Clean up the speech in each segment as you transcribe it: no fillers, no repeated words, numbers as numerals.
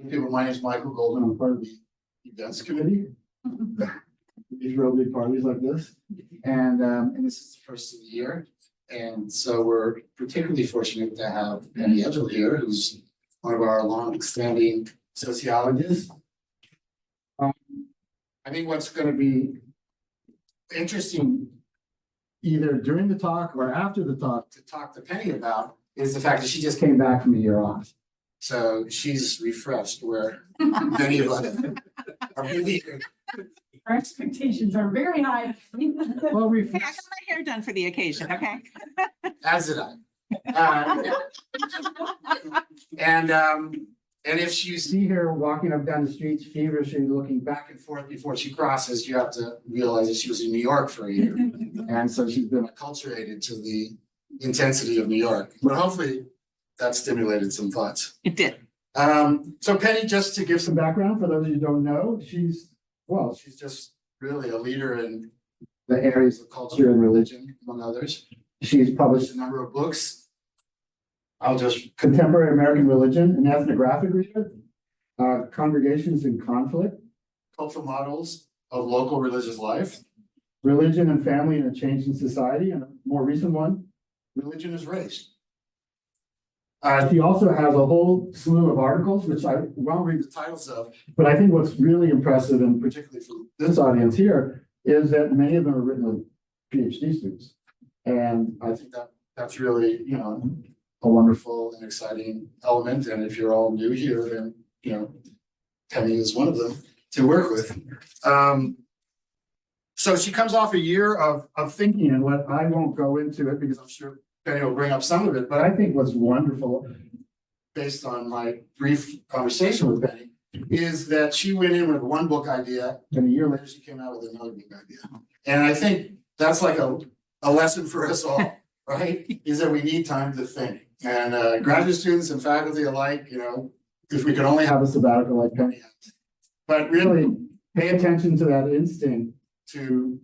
People, my name is Michael Golden. I'm part of the events committee. These real big parties like this, and this is the first of the year, and so we're particularly fortunate to have Penny Edgell here, who's one of our long-standing sociologists. I think what's going to be interesting, either during the talk or after the talk, to talk to Penny about is the fact that she just came back from a year off. So she's refreshed, where many of us are really. Our expectations are very high. Well, Hey, I got my hair done for the occasion, okay? As did I. And if you see her walking up down the streets feverishly looking back and forth before she crosses, you have to realize that she was in New York for a year. And so she's been acculturated to the intensity of New York, but hopefully that stimulated some thoughts. It did. So Penny, just to give some background for those of you who don't know, she's just really a leader in the areas of culture and religion, among others. She's published a number of books. Contemporary American Religion, an ethnographic reader, Congregations in Conflict, Cultural Models of Local Religious Life, Religion and Family in a Changing Society, and a more recent one, Religion is Race. She also has a whole slew of articles, which I won't read the titles of, but I think what's really impressive, and particularly for this audience here, is that many of them are written with PhD students. And I think that that's really, a wonderful and exciting element. And if you're all new here, then, Penny is one of them to work with. So she comes off a year of thinking, and what I won't go into it because I'm sure Penny will bring up some of it, but I think what's wonderful, based on my brief conversation with Penny, is that she went in with one book idea, and a year later she came out with another book idea. And I think that's like a lesson for us all, right? Is that we need time to think. And graduate students and faculty alike, if we could only have a sabbatical like Penny has. But really pay attention to that instinct to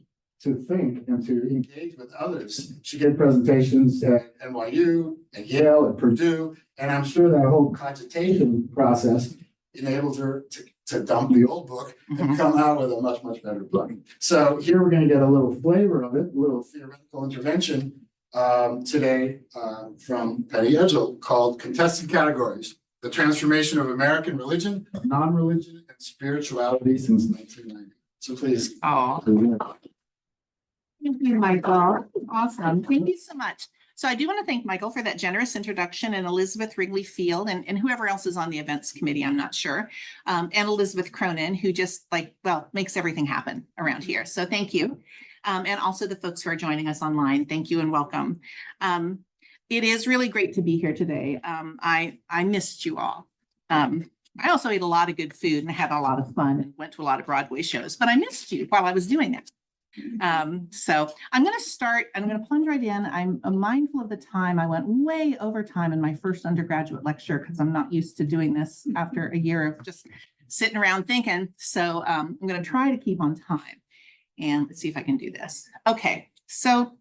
think and to engage with others. She did presentations at NYU, at Yale, at Purdue, and I'm sure that whole cogitation process enabled her to dump the old book and come out with a much, much better book. So here we're going to get a little flavor of it, a little theoretical intervention today from Penny Edgell, called Contested Categories: The Transformation of American Religion, Non-Religion, and Spirituality Since 1990. So please. Oh, thank you, Michael. Awesome. Thank you so much. So I do want to thank Michael for that generous introduction, and Elizabeth Wrigley Field and whoever else is on the events committee, I'm not sure, and Elizabeth Cronin, who just makes everything happen around here. So thank you. And also the folks who are joining us online. Thank you and welcome. It is really great to be here today. I missed you all. I also ate a lot of good food and had a lot of fun and went to a lot of Broadway shows, but I missed you while I was doing that. So I'm going to plunge right in. I'm mindful of the time. I went way over time in my first undergraduate lecture because I'm not used to doing this after a year of just sitting around thinking. So I'm going to try to keep on time. And let's see if I can do this. Okay, so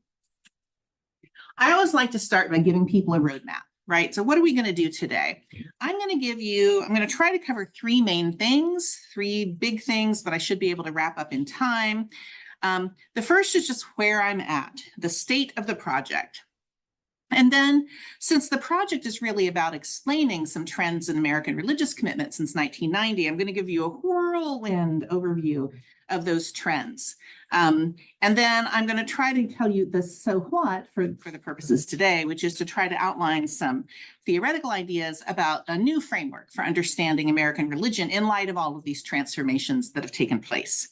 I always like to start by giving people a roadmap, right? So what are we going to do today? I'm going to try to cover three main things, three big things, but I should be able to wrap up in time. The first is just where I'm at, the state of the project. And then, since the project is really about explaining some trends in American religious commitment since 1990, I'm going to give you a whirlwind overview of those trends. And then I'm going to try to tell you the so what for the purposes today, which is to try to outline some theoretical ideas about a new framework for understanding American religion in light of all of these transformations that have taken place.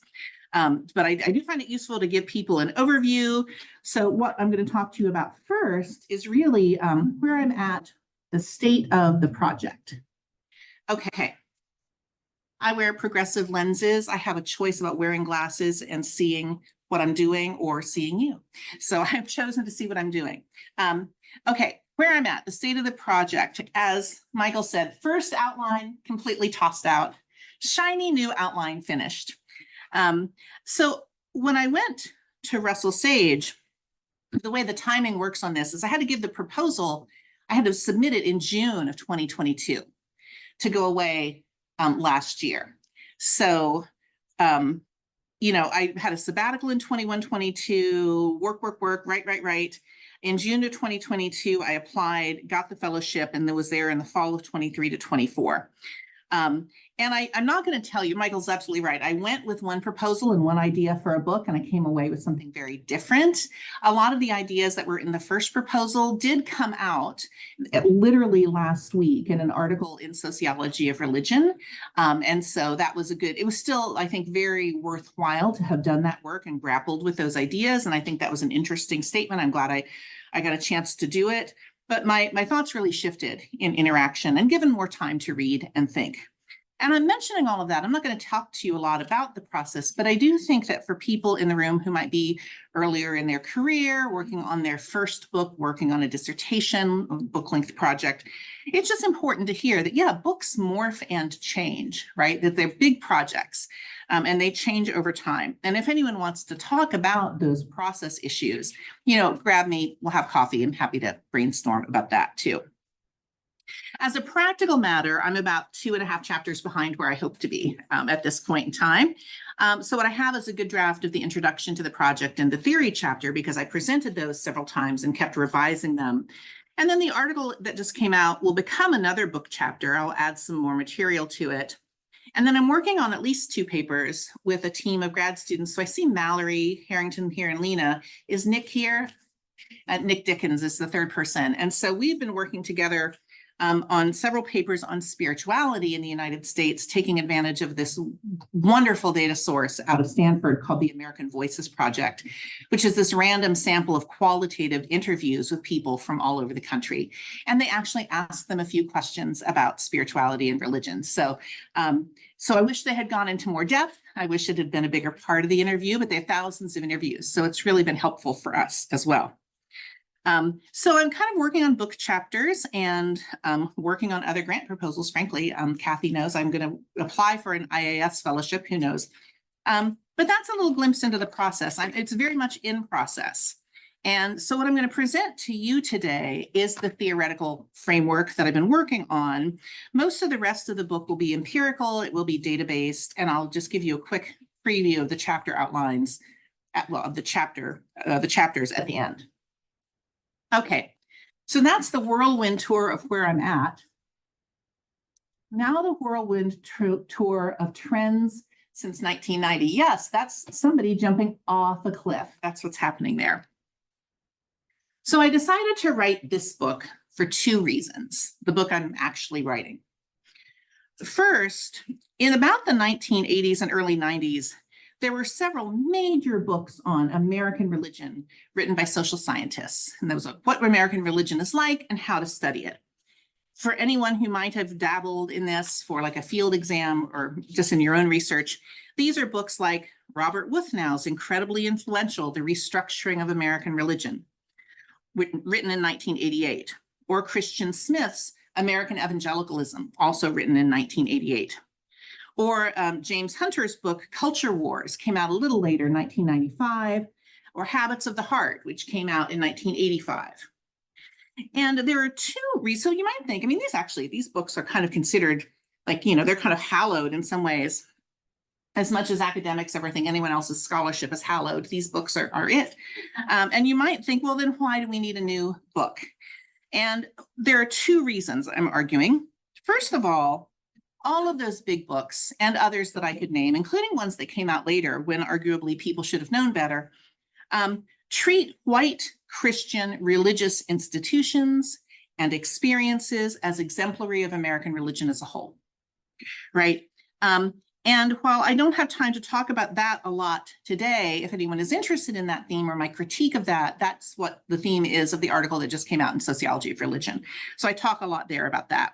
But I do find it useful to give people an overview. So what I'm going to talk to you about first is really where I'm at, the state of the project. Okay. I wear progressive lenses. I have a choice about wearing glasses and seeing what I'm doing or seeing you. So I've chosen to see what I'm doing. Okay, where I'm at, the state of the project. As Michael said, first outline completely tossed out, shiny new outline finished. So when I went to Russell Sage, the way the timing works on this is I had to give the proposal, I had to submit it in June of 2022 to go away last year. So, I had a sabbatical in 21-22, work, write. In June of 2022, I applied, got the fellowship, and then was there in the fall of 23-24. And I'm not going to tell you, Michael's absolutely right. I went with one proposal and one idea for a book, and I came away with something very different. A lot of the ideas that were in the first proposal did come out literally last week in an article in Sociology of Religion. And so that was it was still, I think, very worthwhile to have done that work and grappled with those ideas. And I think that was an interesting statement. I'm glad I got a chance to do it. But my thoughts really shifted in interaction and given more time to read and think. And I'm mentioning all of that. I'm not going to talk to you a lot about the process, but I do think that for people in the room who might be earlier in their career, working on their first book, working on a dissertation, book-length project, it's just important to hear that, yeah, books morph and change, right? That they're big projects and they change over time. And if anyone wants to talk about those process issues, grab me, we'll have coffee. I'm happy to brainstorm about that too. As a practical matter, I'm about 2.5 chapters behind where I hope to be at this point in time. So what I have is a good draft of the introduction to the project and the theory chapter, because I presented those several times and kept revising them. And then the article that just came out will become another book chapter. I'll add some more material to it. And then I'm working on at least 2 papers with a team of grad students. So I see Mallory Harrington here and Lena. Is Nick here? Nick Dickens is the third person. And so we've been working together on several papers on spirituality in the United States, taking advantage of this wonderful data source out of Stanford called the American Voices Project, which is this random sample of qualitative interviews with people from all over the country. And they actually ask them a few questions about spirituality and religion. So I wish they had gone into more depth. I wish it had been a bigger part of the interview, but they have thousands of interviews. So it's really been helpful for us as well. So I'm kind of working on book chapters and working on other grant proposals, frankly. Kathy knows I'm going to apply for an IAS fellowship, who knows. But that's a little glimpse into the process. It's very much in process. And so what I'm going to present to you today is the theoretical framework that I've been working on. Most of the rest of the book will be empirical, it will be data-based, and I'll just give you a quick preview of the chapter outlines, of the chapters at the end. Okay, so that's the whirlwind tour of where I'm at. Now the whirlwind tour of trends since 1990. Yes, that's somebody jumping off a cliff. That's what's happening there. So I decided to write this book for 2 reasons, the book I'm actually writing. First, in about the 1980s and early 90s, there were several major books on American religion written by social scientists. And those are What American Religion is Like and How to Study It. For anyone who might have dabbled in this for like a field exam or just in your own research, these are books like Robert Wuthnow's incredibly influential The Restructuring of American Religion, written in 1988, or Christian Smith's American Evangelicalism, also written in 1988. Or James Hunter's book, Culture Wars, came out a little later, 1995, or Habits of the Heart, which came out in 1985. And there are 2 reasons. So you might think, these books are kind of considered like, they're kind of hallowed in some ways. As much as academics ever think anyone else's scholarship is hallowed, these books are it. And you might think, well, then why do we need a new book? And there are 2 reasons I'm arguing. First of all of those big books and others that I could name, including ones that came out later when arguably people should have known better, treat white Christian religious institutions and experiences as exemplary of American religion as a whole, right? And while I don't have time to talk about that a lot today, if anyone is interested in that theme or my critique of that, that's what the theme is of the article that just came out in Sociology of Religion. So I talk a lot there about that.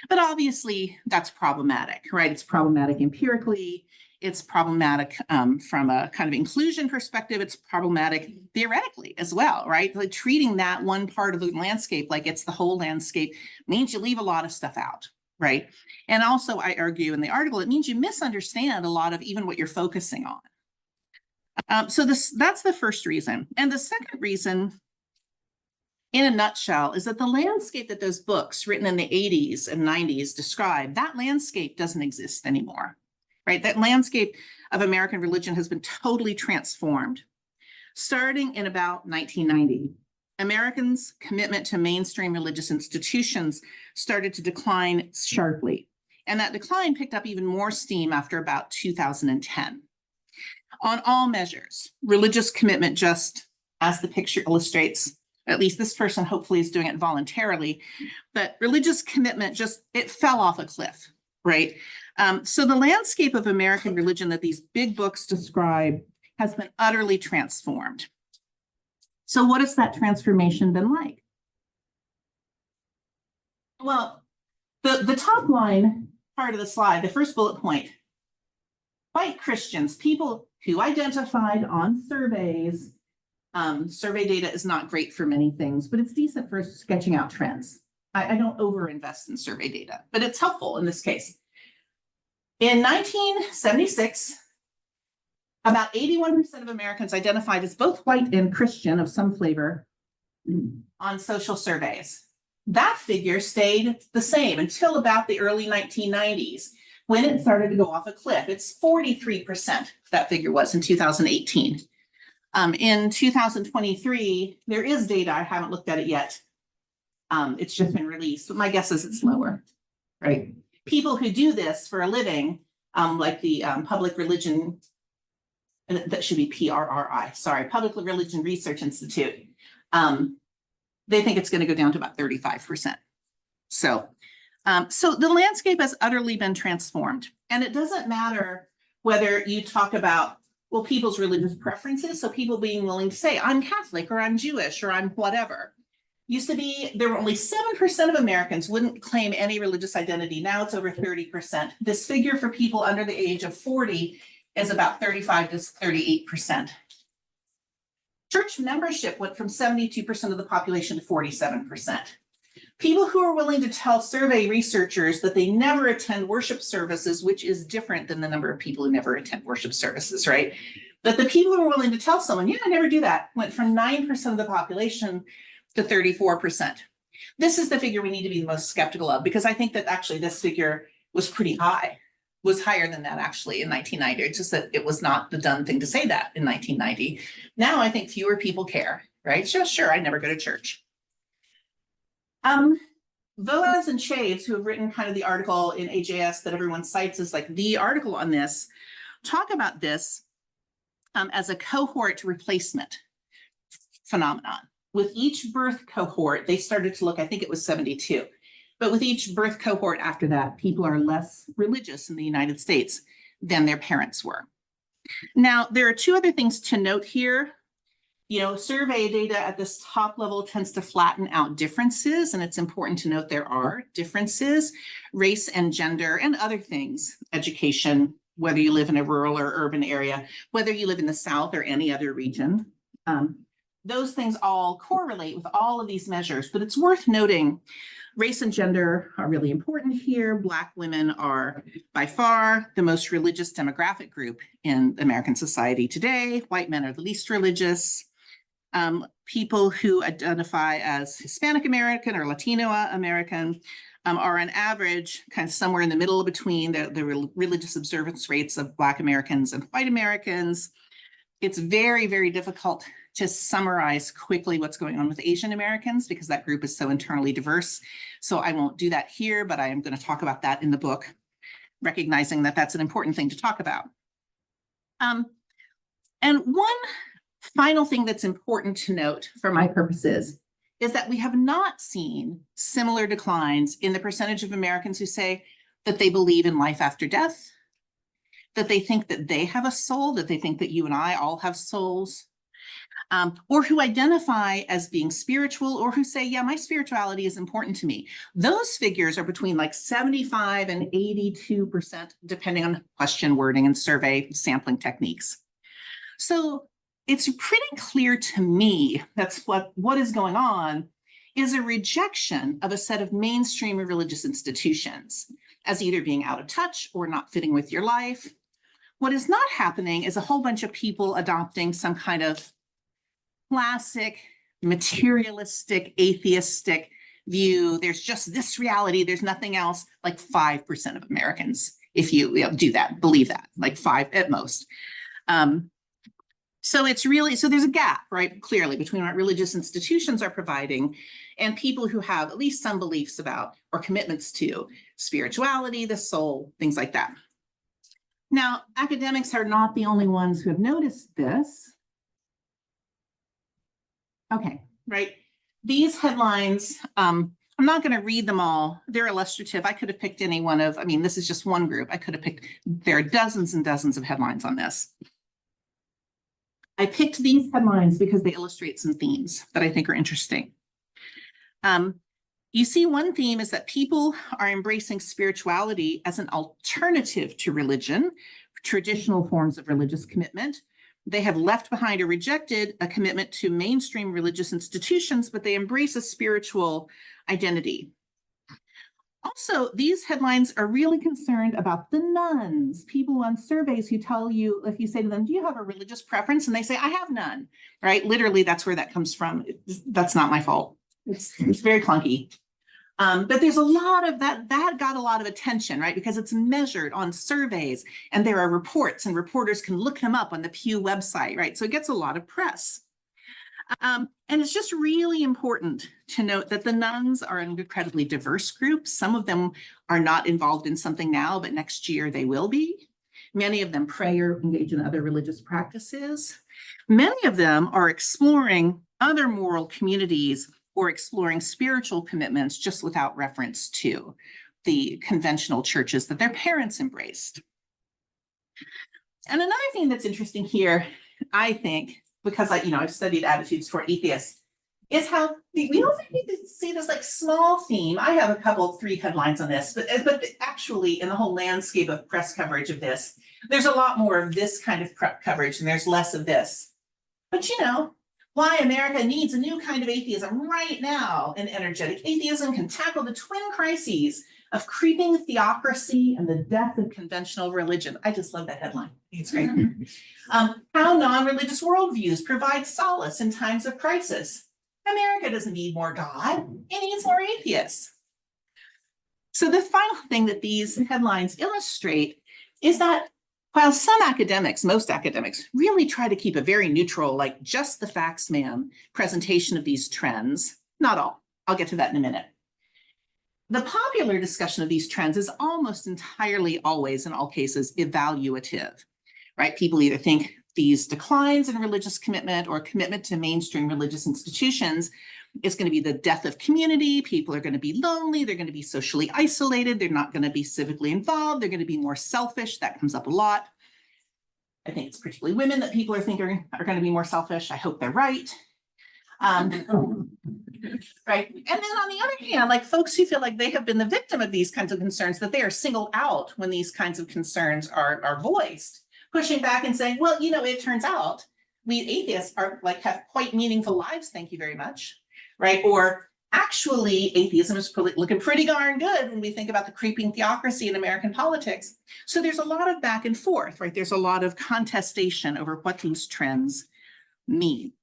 But obviously that's problematic, right? It's problematic empirically. It's problematic from a kind of inclusion perspective. It's problematic theoretically as well, right? Like treating that one part of the landscape like it's the whole landscape means you leave a lot of stuff out, right? And also I argue in the article, it means you misunderstand a lot of even what you're focusing on. So that's the first reason. And the second reason in a nutshell, is that the landscape that those books written in the 80s and 90s describe, that landscape doesn't exist anymore, right? That landscape of American religion has been totally transformed. Starting in about 1990, Americans' commitment to mainstream religious institutions started to decline sharply. And that decline picked up even more steam after about 2010. On all measures, religious commitment, just as the picture illustrates, at least this person hopefully is doing it voluntarily, but religious commitment it fell off a cliff, right? So the landscape of American religion that these big books describe has been utterly transformed. So what has that transformation been like? Well, the top line part of the slide, the first bullet point, white Christians, people who identified on surveys. Survey data is not great for many things, but it's decent for sketching out trends. I don't overinvest in survey data, but it's helpful in this case. In 1976, about 81% of Americans identified as both white and Christian of some flavor on social surveys. That figure stayed the same until about the early 1990s, when it started to go off a cliff. It's 43%, that figure was in 2018. In 2023, there is data, I haven't looked at it yet. It's just been released, but my guess is it's lower, right? People who do this for a living, like the Public Religion, that should be PRRI, sorry, Public Religion Research Institute, they think it's going to go down to about 35%. So the landscape has utterly been transformed. And it doesn't matter whether you talk about, well, people's religious preferences, so people being willing to say, I'm Catholic, or I'm Jewish, or I'm whatever. Used to be, there were only 7% of Americans wouldn't claim any religious identity. Now it's over 30%. This figure for people under the age of 40 is about 35 to 38%. Church membership went from 72% of the population to 47%. People who are willing to tell survey researchers that they never attend worship services, which is different than the number of people who never attend worship services, right? But the people who are willing to tell someone, yeah, I never do that, went from 9% of the population to 34%. This is the figure we need to be the most skeptical of, because I think that actually this figure was pretty high, was higher than that actually in 1990. It's just that it was not the done thing to say that in 1990. Now I think fewer people care, right? Sure, I never go to church. Boaz and Chaves, who have written kind of the article in AJS that everyone cites as like the article on this, talk about this as a cohort replacement phenomenon. With each birth cohort, they started to look, I think it was 72, but with each birth cohort after that, people are less religious in the United States than their parents were. Now, there are two other things to note here. You know, survey data at this top level tends to flatten out differences, and it's important to note there are differences, race and gender and other things, education, whether you live in a rural or urban area, whether you live in the South or any other region. Those things all correlate with all of these measures, but it's worth noting race and gender are really important here. Black women are by far the most religious demographic group in American society today. White men are the least religious. People who identify as Hispanic American or Latino American are on average kind of somewhere in the middle between the religious observance rates of Black Americans and white Americans. It's very, very difficult to summarize quickly what's going on with Asian Americans because that group is so internally diverse. So I won't do that here, but I am going to talk about that in the book, recognizing that that's an important thing to talk about. And one final thing that's important to note for my purposes is that we have not seen similar declines in the percentage of Americans who say that they believe in life after death, that they think that they have a soul, that they think that you and I all have souls, or who identify as being spiritual, or who say, yeah, my spirituality is important to me. Those figures are between like 75 and 82%, depending on question wording and survey sampling techniques. So it's pretty clear to me that's what is going on is a rejection of a set of mainstream religious institutions as either being out of touch or not fitting with your life. What is not happening is a whole bunch of people adopting some kind of classic materialistic, atheistic view. There's just this reality. There's nothing else. Like 5% of Americans, if you do that, believe that, like 5 at most. So it's really, so there's a gap, right, clearly between what religious institutions are providing and people who have at least some beliefs about or commitments to spirituality, the soul, things like that. Now, academics are not the only ones who have noticed this. Okay, right. These headlines, I'm not going to read them all. They're illustrative. I could have picked any one of, I mean, this is just one group. I could have picked, there are dozens and dozens of headlines on this. I picked these headlines because they illustrate some themes that I think are interesting. You see, one theme is that people are embracing spirituality as an alternative to religion, traditional forms of religious commitment. They have left behind or rejected a commitment to mainstream religious institutions, but they embrace a spiritual identity. Also, these headlines are really concerned about the nones, people on surveys who tell you, if you say to them, do you have a religious preference? And they say, I have none, right? Literally, that's where that comes from. That's not my fault. It's very clunky. But there's a lot of that got a lot of attention, right? Because it's measured on surveys and there are reports and reporters can look them up on the Pew website, right? So it gets a lot of press. And it's just really important to note that the nones are an incredibly diverse group. Some of them are not involved in something now, but next year they will be. Many of them pray or engage in other religious practices. Many of them are exploring other moral communities or exploring spiritual commitments just without reference to the conventional churches that their parents embraced. And another thing that's interesting here, I think, because I've studied attitudes toward atheists, is how we often need to see this like small theme. I have 3 headlines on this, but actually in the whole landscape of press coverage of this, there's a lot more of this kind of coverage and there's less of this. But why America needs a new kind of atheism right now. An energetic atheism can tackle the twin crises of creeping theocracy and the death of conventional religion. I just love that headline. It's great. How non-religious worldviews provide solace in times of crisis. America doesn't need more God, it needs more atheists. So the final thing that these headlines illustrate is that while some academics, most academics, really try to keep a very neutral, like just the facts, ma'am, presentation of these trends, not all. I'll get to that in a minute. The popular discussion of these trends is almost entirely always, in all cases, evaluative, right? People either think these declines in religious commitment or commitment to mainstream religious institutions is going to be the death of community. People are going to be lonely. They're going to be socially isolated. They're not going to be civically involved. They're going to be more selfish. That comes up a lot. I think it's particularly women that people are thinking are going to be more selfish. I hope they're right. Right. And then on the other hand, like folks who feel like they have been the victim of these kinds of concerns, that they are singled out when these kinds of concerns are voiced, pushing back and saying, well, it turns out we atheists have quite meaningful lives. Thank you very much. Right. Or actually, atheism is looking pretty darn good when we think about the creeping theocracy in American politics. So there's a lot of back and forth, right? There's a lot of contestation over what these trends mean.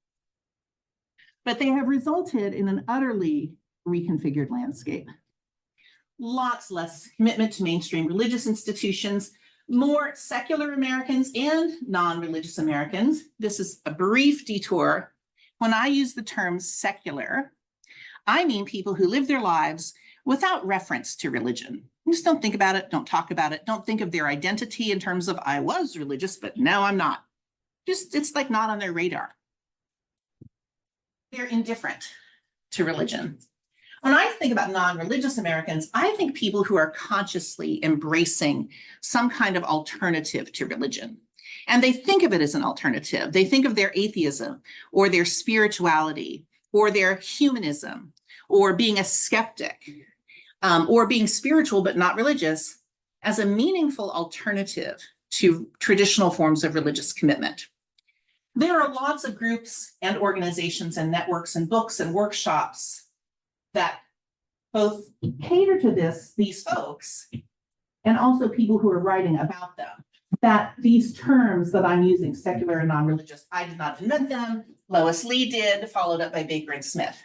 But they have resulted in an utterly reconfigured landscape. Lots less commitment to mainstream religious institutions, more secular Americans and non-religious Americans. This is a brief detour. When I use the term secular, I mean people who live their lives without reference to religion. Just don't think about it, don't talk about it, don't think of their identity in terms of I was religious, but now I'm not. It's like not on their radar. They're indifferent to religion. When I think about non-religious Americans, I think people who are consciously embracing some kind of alternative to religion. And they think of it as an alternative. They think of their atheism or their spirituality or their humanism or being a skeptic or being spiritual but not religious as a meaningful alternative to traditional forms of religious commitment. There are lots of groups and organizations and networks and books and workshops that both cater to these folks and also people who are writing about them. that these terms that I'm using, secular and non-religious, I did not invent them. Lois Lee did, followed up by Baker and Smith.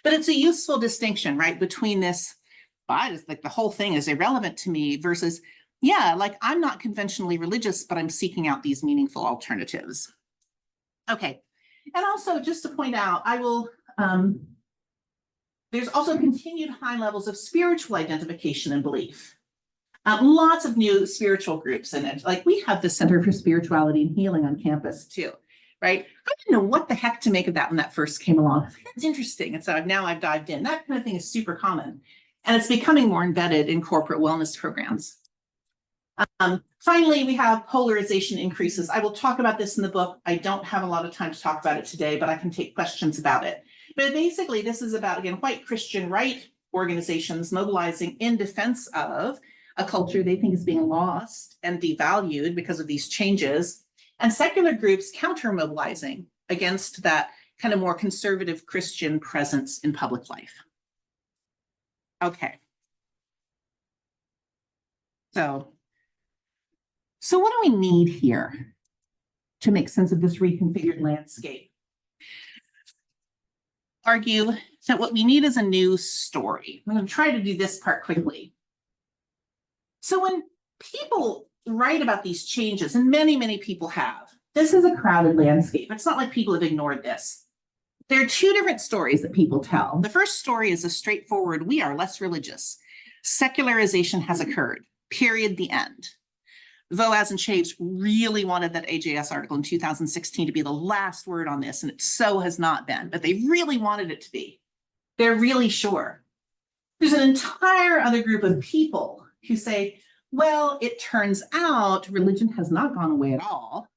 But it's a useful distinction, right, between this, I just like the whole thing is irrelevant to me versus, yeah, like I'm not conventionally religious, but I'm seeking out these meaningful alternatives. Okay, and also just to point out, I will, there's also continued high levels of spiritual identification and belief. Lots of new spiritual groups in it. Like we have the Center for Spirituality and Healing on campus too, right? I didn't know what the heck to make of that when that first came along. That's interesting. And so now I've dived in. That kind of thing is super common. And it's becoming more embedded in corporate wellness programs. Finally, we have polarization increases. I will talk about this in the book. I don't have a lot of time to talk about it today, but I can take questions about it. But basically, this is about, again, white Christian right organizations mobilizing in defense of a culture they think is being lost and devalued because of these changes, and secular groups counter-mobilizing against that kind of more conservative Christian presence in public life. Okay. So what do we need here to make sense of this reconfigured landscape? Argue that what we need is a new story. I'm going to try to do this part quickly. So when people write about these changes, and many, many people have, this is a crowded landscape. It's not like people have ignored this. There are two different stories that people tell. The first story is a straightforward, we are less religious. Secularization has occurred, period, the end. Voaz and Chaves really wanted that AJS article in 2016 to be the last word on this, and it so has not been, but they really wanted it to be. They're really sure. There's an entire other group of people who say, well, it turns out religion has not gone away at all,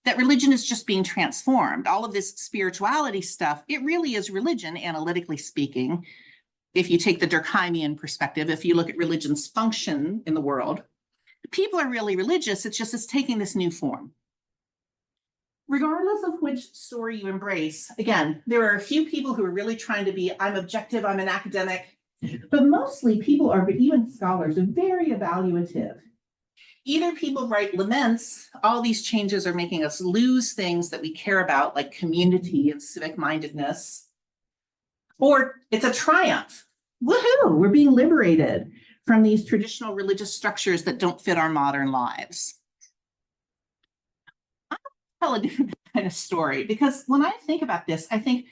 that religion is just being transformed. All of this spirituality stuff, it really is religion, analytically speaking. If you take the Durkheimian perspective, if you look at religion's function in the world, people are really religious, it's just it's taking this new form. Regardless of which story you embrace, again, there are a few people who are really trying to be, I'm objective, I'm an academic, but mostly people are, even scholars, are very evaluative. Either people write laments, all these changes are making us lose things that we care about, like community and civic mindedness, or it's a triumph. Woohoo, we're being liberated from these traditional religious structures that don't fit our modern lives. I'll tell a different kind of story, because when I think about this, I think,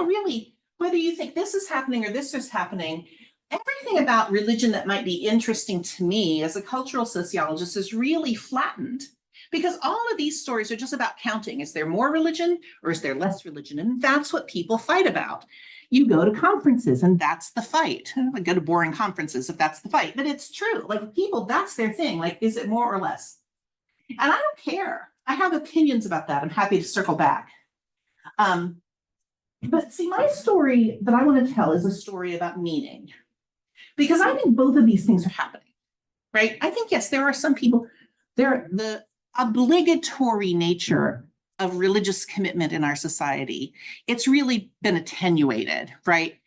really, whether you think this is happening or this is happening, everything about religion that might be interesting to me as a cultural sociologist is really flattened, because all of these stories are just about counting. Is there more religion or is there less religion? And that's what people fight about. You go to conferences and that's the fight. I go to boring conferences if that's the fight, but it's true. Like people, that's their thing. Like, is it more or less? And I don't care. I have opinions about that. I'm happy to circle back. But see, my story that I want to tell is a story about meaning, because I think both of these things are happening, right? I think, yes, there are some people, the obligatory nature of religious commitment in our society, it's really been attenuated, right?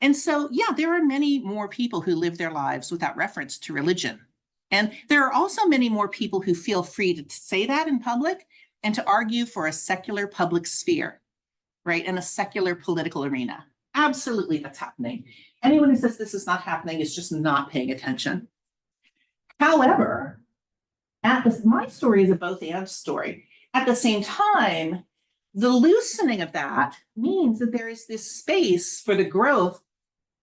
And so, yeah, there are many more people who live their lives without reference to religion. And there are also many more people who feel free to say that in public and to argue for a secular public sphere, right? And a secular political arena. Absolutely, that's happening. Anyone who says this is not happening is just not paying attention. However, my story is a both and story. At the same time, the loosening of that means that there is this space for the growth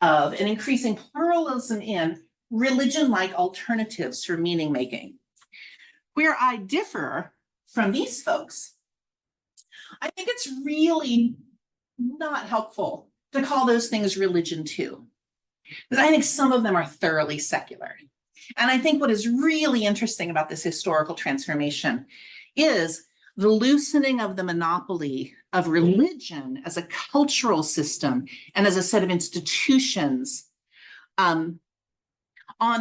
of an increasing pluralism in religion-like alternatives for meaning making. Where I differ from these folks, I think it's really not helpful to call those things religion too, because I think some of them are thoroughly secular. And I think what is really interesting about this historical transformation is the loosening of the monopoly of religion as a cultural system and as a set of institutions on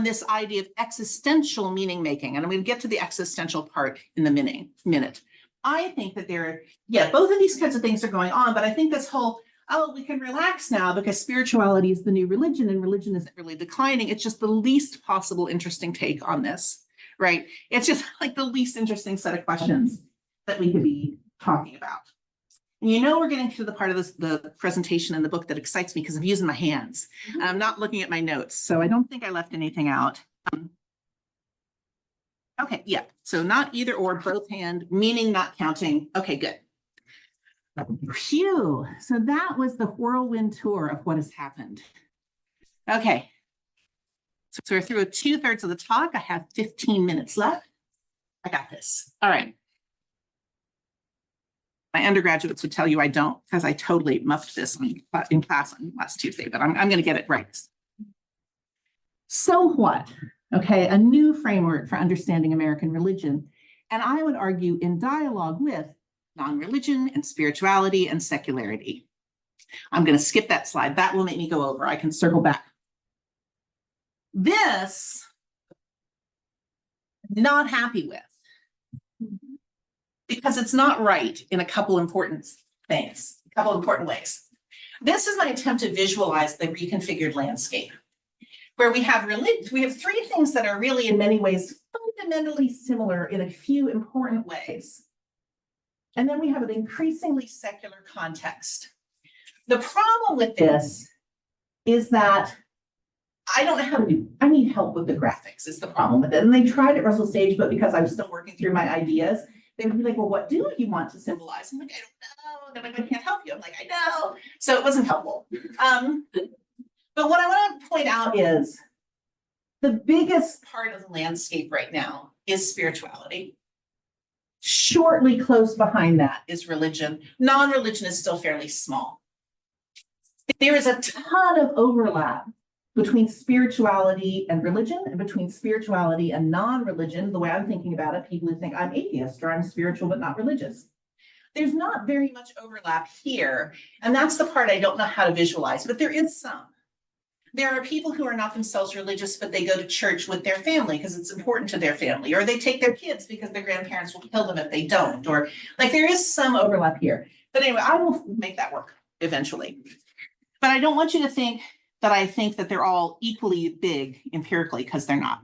this idea of existential meaning making. And I'm going to get to the existential part in the minute. I think that both of these kinds of things are going on, but I think this whole, we can relax now because spirituality is the new religion and religion isn't really declining. It's just the least possible interesting take on this, right? It's just like the least interesting set of questions that we could be talking about. And we're getting to the part of the presentation in the book that excites me because I'm using my hands. And I'm not looking at my notes, so I don't think I left anything out. Okay, yeah, so not either or, both hand, meaning not counting. Okay, good. Phew, so that was the whirlwind tour of what has happened. Okay, so we're through 2/3 of the talk. I have 15 minutes left. I got this. All right. My undergraduates would tell you I don't, because I totally muffed this in class on last Tuesday, but I'm going to get it right. So what? Okay, a new framework for understanding American religion. And I would argue in dialogue with non-religion and spirituality and secularity. I'm going to skip that slide. That will make me go over. I can circle back. This, not happy with, because it's not right in a couple important things, a couple important ways. This is my attempt to visualize the reconfigured landscape, where we have three things that are really in many ways fundamentally similar in a few important ways. And then we have an increasingly secular context. The problem with this is that I don't know how to do, I need help with the graphics is the problem with it. And they tried at Russell Stage, but because I was still working through my ideas, they would be like, well, what do you want to symbolize? I'm like, I don't know. They're like, I can't help you. I'm like, I know. So it wasn't helpful. But what I want to point out is the biggest part of the landscape right now is spirituality. Shortly close behind that is religion. Non-religion is still fairly small. There is a ton of overlap between spirituality and religion and between spirituality and non-religion. The way I'm thinking about it, people who think I'm atheist or I'm spiritual but not religious. There's not very much overlap here. And that's the part I don't know how to visualize, but there is some. There are people who are not themselves religious, but they go to church with their family because it's important to their family, or they take their kids because their grandparents will kill them if they don't, or like there is some overlap here. But anyway, I will make that work eventually. But I don't want you to think that I think that they're all equally big empirically, because they're not.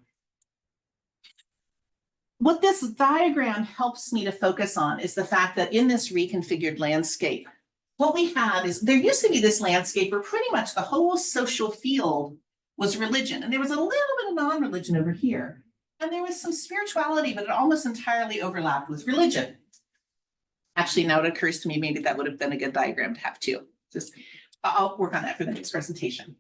What this diagram helps me to focus on is the fact that in this reconfigured landscape, what we have is there used to be this landscape where pretty much the whole social field was religion. And there was a little bit of non-religion over here. And there was some spirituality, but it almost entirely overlapped with religion. Actually, now it occurs to me, maybe that would have been a good diagram to have too. Just, I'll work on that for the next presentation.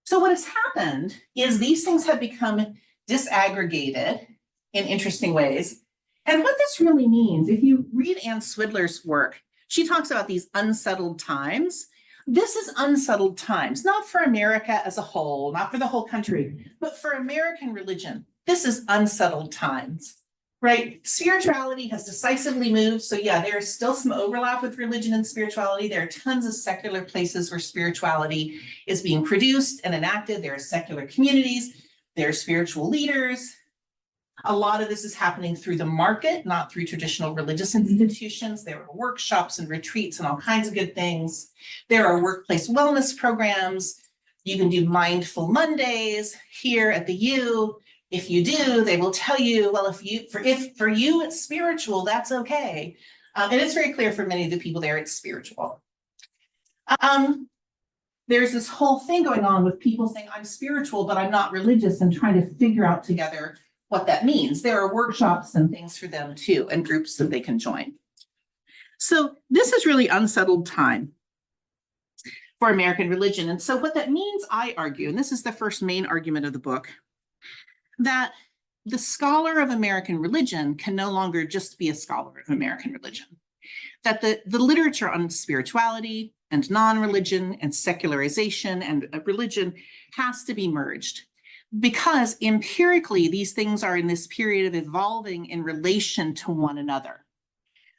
So what has happened is these things have become disaggregated in interesting ways. And what this really means, if you read Anne Swidler's work, she talks about these unsettled times. This is unsettled times, not for America as a whole, not for the whole country, but for American religion. This is unsettled times, right? Spirituality has decisively moved. So yeah, there is still some overlap with religion and spirituality. There are tons of secular places where spirituality is being produced and enacted. There are secular communities, there are spiritual leaders. A lot of this is happening through the market, not through traditional religious institutions. There are workshops and retreats and all kinds of good things. There are workplace wellness programs. You can do mindful Mondays here at the U. If you do, they will tell you, well, if for you it's spiritual, that's okay. And it's very clear for many of the people there, it's spiritual. There's this whole thing going on with people saying, I'm spiritual, but I'm not religious, and trying to figure out together what that means. There are workshops and things for them too, and groups that they can join. So this is really unsettled time for American religion. And so what that means, I argue, and this is the first main argument of the book, that the scholar of American religion can no longer just be a scholar of American religion. That the literature on spirituality and non-religion and secularization and religion has to be merged. Because empirically, these things are in this period of evolving in relation to one another.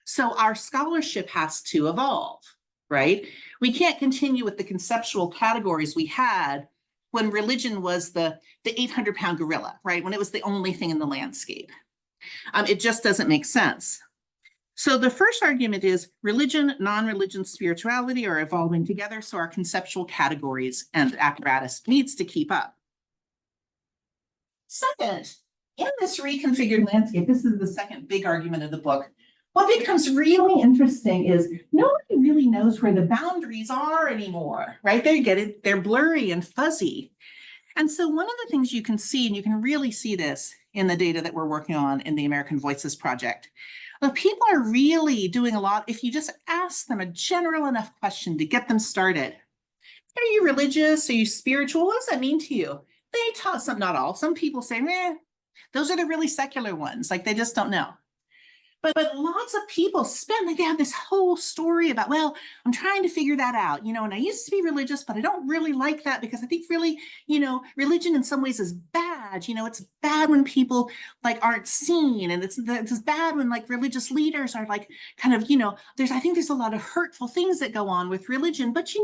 So our scholarship has to evolve, right? We can't continue with the conceptual categories we had when religion was the 800-pound gorilla, right? When it was the only thing in the landscape. It just doesn't make sense. So the first argument is religion, non-religion, spirituality are evolving together, so our conceptual categories and apparatus needs to keep up. Second, in this reconfigured landscape, this is the second big argument of the book. What becomes really interesting is nobody really knows where the boundaries are anymore, right? They're blurry and fuzzy. And so one of the things you can see, and you can really see this in the data that we're working on in the American Voices Project, people are really doing a lot. If you just ask them a general enough question to get them started. Are you religious? Are you spiritual? What does that mean to you? They tell some, not all. Some people say, those are the really secular ones. Like they just don't know. But lots of people they have this whole story about, well, I'm trying to figure that out, and I used to be religious, but I don't really like that because I think really, religion in some ways is bad. It's bad when people like aren't seen, and it's bad when like religious leaders are like kind of, I think there's a lot of hurtful things that go on with religion, but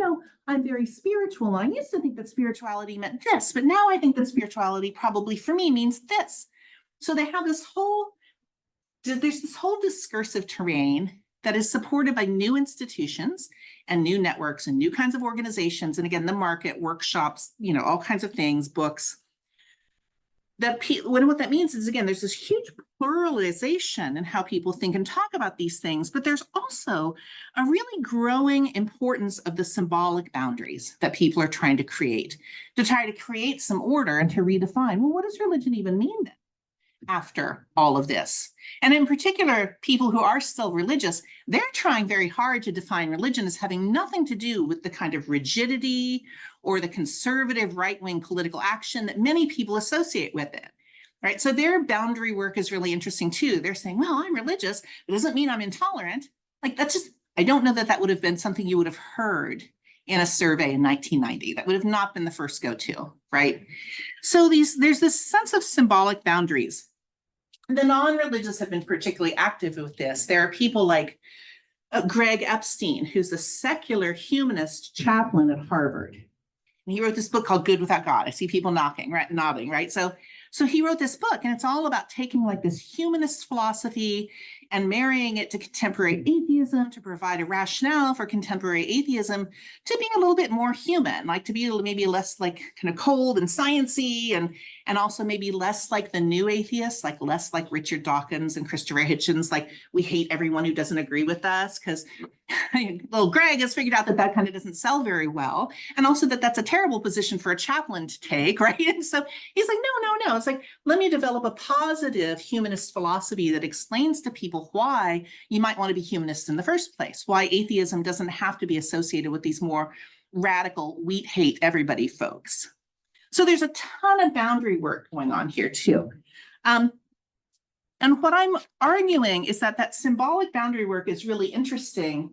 I'm very spiritual. I used to think that spirituality meant this, but now I think that spirituality probably for me means this. So they have there's this whole discursive terrain that is supported by new institutions and new networks and new kinds of organizations. And again, the market, workshops, all kinds of things, books. What that means is, again, there's this huge pluralization in how people think and talk about these things, but there's also a really growing importance of the symbolic boundaries that people are trying to create some order and to redefine, well, what does religion even mean then? After all of this. And in particular, people who are still religious, they're trying very hard to define religion as having nothing to do with the kind of rigidity or the conservative right-wing political action that many people associate with it, right? So their boundary work is really interesting too. They're saying, well, I'm religious. It doesn't mean I'm intolerant. Like I don't know that would have been something you would have heard in a survey in 1990. That would have not been the first go-to, right? So there's this sense of symbolic boundaries. The non-religious have been particularly active with this. There are people like Greg Epstein, who's a secular humanist chaplain at Harvard. And he wrote this book called Good Without God. I see people nodding, right? So he wrote this book, and it's all about taking like this humanist philosophy and marrying it to contemporary atheism to provide a rationale for contemporary atheism to being a little bit more human, like to be maybe less like kind of cold and sciencey, and also maybe less like the new atheists, like less like Richard Dawkins and Christopher Hitchens, like we hate everyone who doesn't agree with us, because little Greg has figured out that kind of doesn't sell very well, and also that's a terrible position for a chaplain to take, right? And so he's like, no. It's like, let me develop a positive humanist philosophy that explains to people why you might want to be humanist in the first place, why atheism doesn't have to be associated with these more radical, we hate everybody folks. So there's a ton of boundary work going on here too. And what I'm arguing is that symbolic boundary work is really interesting,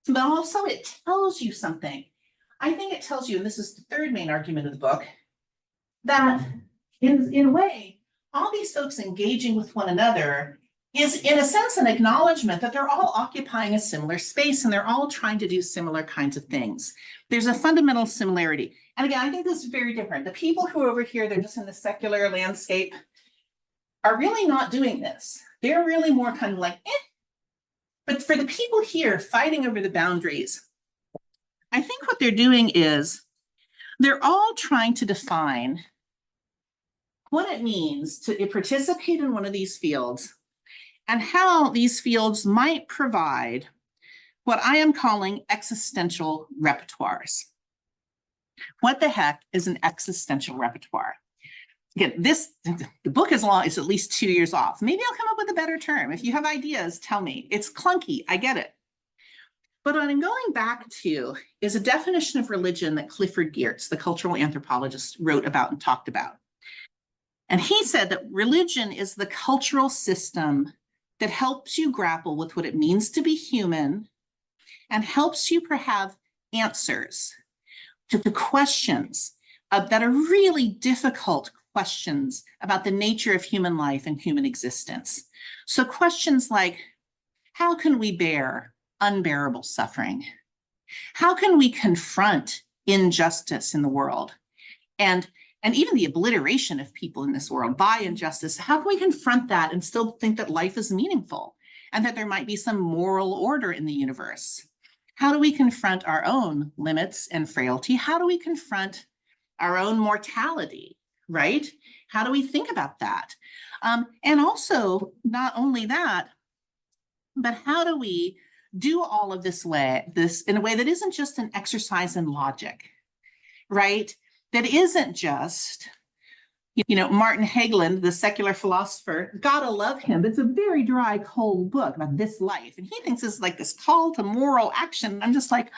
but also it tells you something. I think it tells you, and this is the third main argument of the book, that in a way, all these folks engaging with one another is in a sense an acknowledgement that they're all occupying a similar space and they're all trying to do similar kinds of things. There's a fundamental similarity. And again, I think this is very different. The people who are over here, they're just in the secular landscape, are really not doing this. They're really more kind of like, But for the people here fighting over the boundaries, I think what they're doing is they're all trying to define what it means to participate in one of these fields and how these fields might provide what I am calling existential repertoires. What the heck is an existential repertoire? Again, the book is long, it's at least 2 years off. Maybe I'll come up with a better term. If you have ideas, tell me. It's clunky, I get it. But what I'm going back to is a definition of religion that Clifford Geertz, the cultural anthropologist, wrote about and talked about. And he said that religion is the cultural system that helps you grapple with what it means to be human and helps you have answers to the questions that are really difficult questions about the nature of human life and human existence. So questions like, how can we bear unbearable suffering? How can we confront injustice in the world? And even the obliteration of people in this world by injustice, how can we confront that and still think that life is meaningful and that there might be some moral order in the universe? How do we confront our own limits and frailty? How do we confront our own mortality? right? How do we think about that? And also, not only that, but how do we do all of this in a way that isn't just an exercise in logic, right? That isn't just, Martin Hegland, the secular philosopher, gotta love him. It's a very dry, cold book about this life. And he thinks it's like this call to moral action. I'm just like,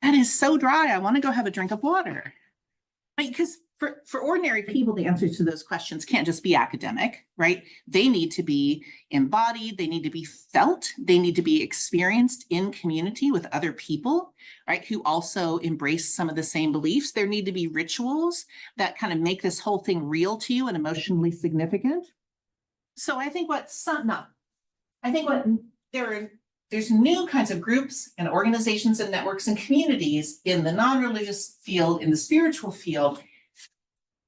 that is so dry. I want to go have a drink of water. Because for ordinary people, the answers to those questions can't just be academic, right? They need to be embodied, they need to be felt, they need to be experienced in community with other people, right? Who also embrace some of the same beliefs. There need to be rituals that kind of make this whole thing real to you and emotionally significant. So I think there's new kinds of groups and organizations and networks and communities in the non-religious field, in the spiritual field,